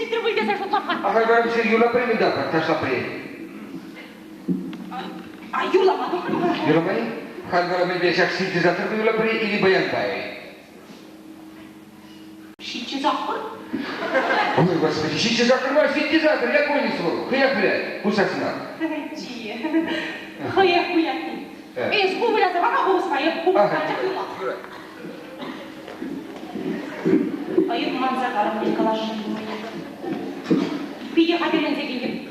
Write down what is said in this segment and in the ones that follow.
Şimdi bu ilgisi şu topar. Aha ben bir şey yola premi daha taşla premi. Ay yolamadım. Yolamayın. Kalau ben biasa sintezator yola premi ili bayan bayi. Sintezator? Ой, господи, sintezator var, sintezator, ya koyun soru. Kıyak bile, pusasına. Cie. Hıyak hıyak. Ez bu biraz bana hovsmayıp bu kaçak yola. Ayıp manzaralarım yıkılaşım. Bir haberinize gelip.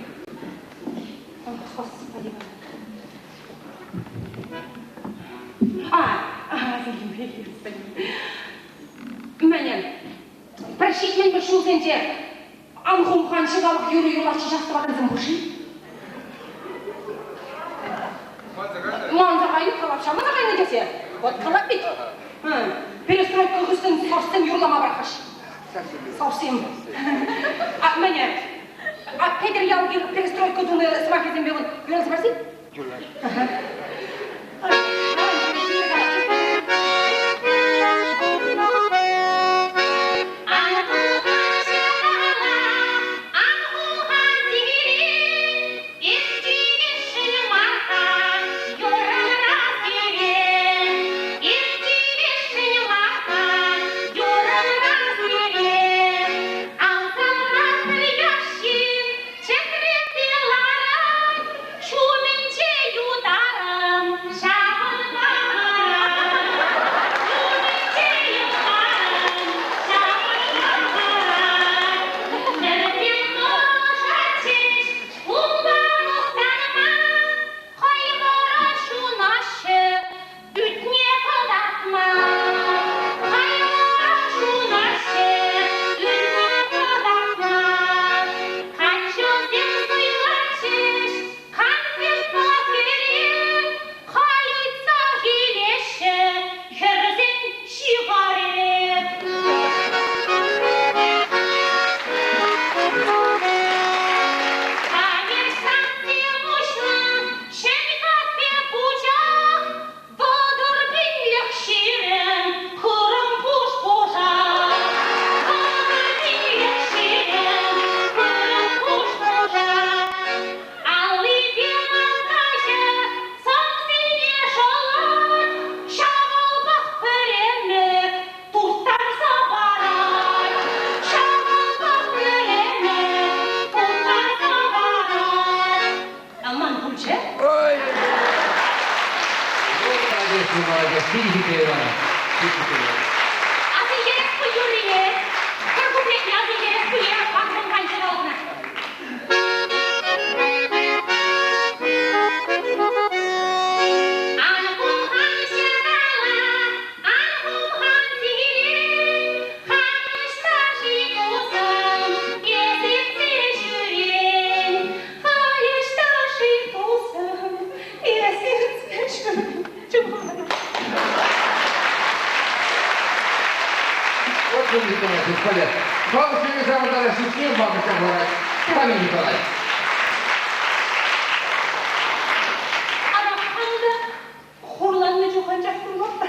Господи. Mənə, прощить мен бішіл сенде, аңғым қаншығалық юры-юлашы жастығадызым бұшы? Манзағайын қалапша, манзағайын десе? Вот қалап бет. Перестройка қыстың совсем юрлама барқаш. Совсем. Mənə, Петр Ялгер перестройка думы смахезем белын. Юрын спроси? Юрын.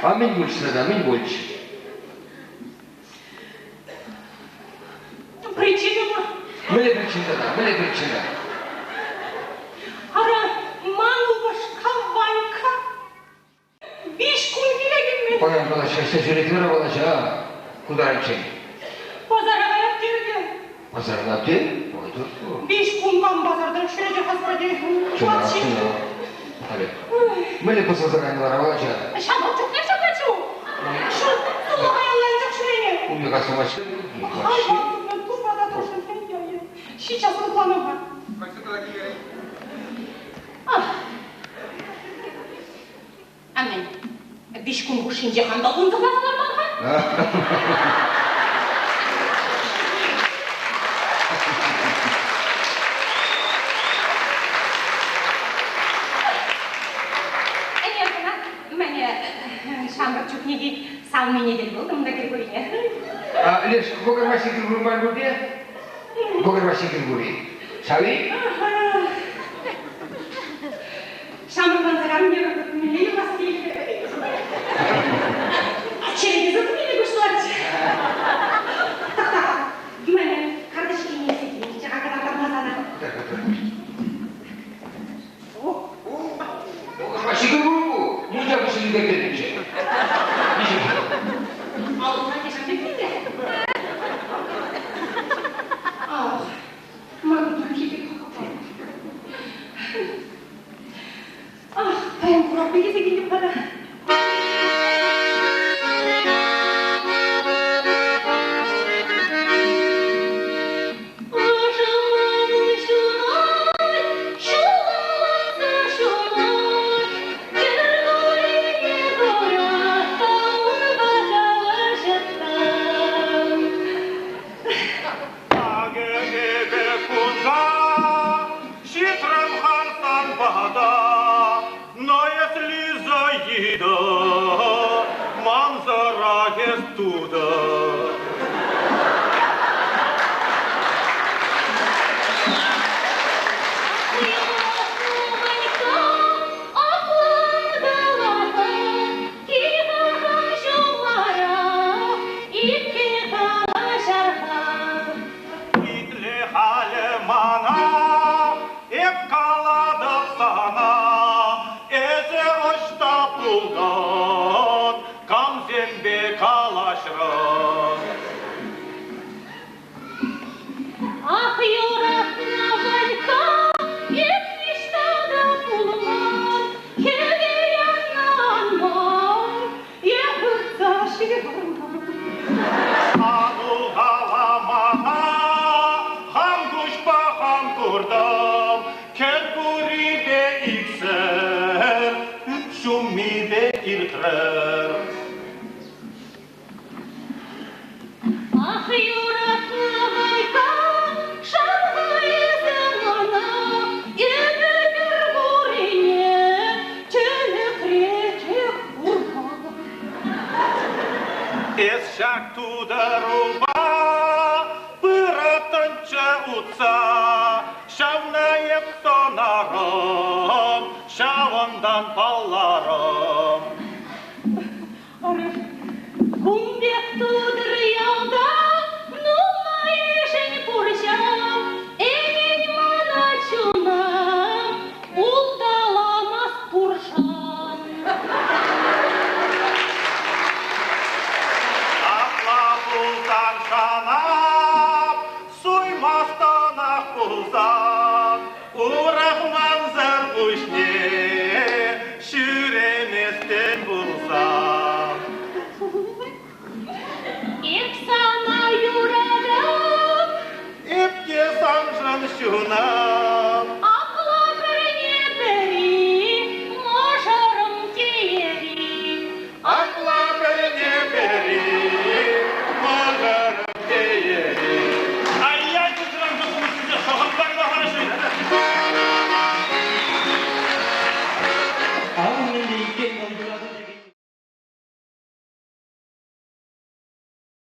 Amin больше, amin больше. Причина мı? Böyle причина, да, böyle причина. Ара, маңы башқа ванька. 5 күн келегенмен. Qo'yam balashga, sejuriklar balashga. Kudarimchen. Pazarga yaptırdı. Pazarga yaptı? Oy dur. 5 күн ben pazardan şuraya hasbadi. Şuna. Hadi. Böyle pazarga balashga. Şabak çok ne şabakçı? Şu sulu hayallanacak şuraya. Umya kasamaştı. Ay, ben kurmadan taşın sen ya. Сейчас planım var. Amen. 5 күн көшінде қандай ондықласылар болған? Шамбар чукнеге салмен едел болдым да Григория. Леш, кога маши Григорий болды? Кога маши Григорий? Сави? Шамбардан загарым не көрдім, мені бас келді. Череге заты мені көштілерді. Мені қардаш кеңес. sürekli Allah'ın yaşam bitti. Ah, mantık gibi kakapayım. Ah, ben kurang bikin segini pada. Манзара есть туда. Ах, юратна Ванька, епништада пулман, хевеяннан, епытса шигарман. Анулгаламана, хам гушпа хам курдам, келгуриде иксер, шумиде иртрер. Ах, юратна Ванька, шалгай замана, ебегер бурине, челекретек урман. Эсшак туда руба, пыратанча утса, шавнаеп сонаром, шавандан палларом. Арыш, кумбек тудыр ялда, нумайышын пуршам, энен мана чунам, улдаламас пуршам. Атла булсан шанап, суймастана пулсан, урахманзар бушне, шүреместен булсан. Ик сана юрадам, Епке санжан шуна,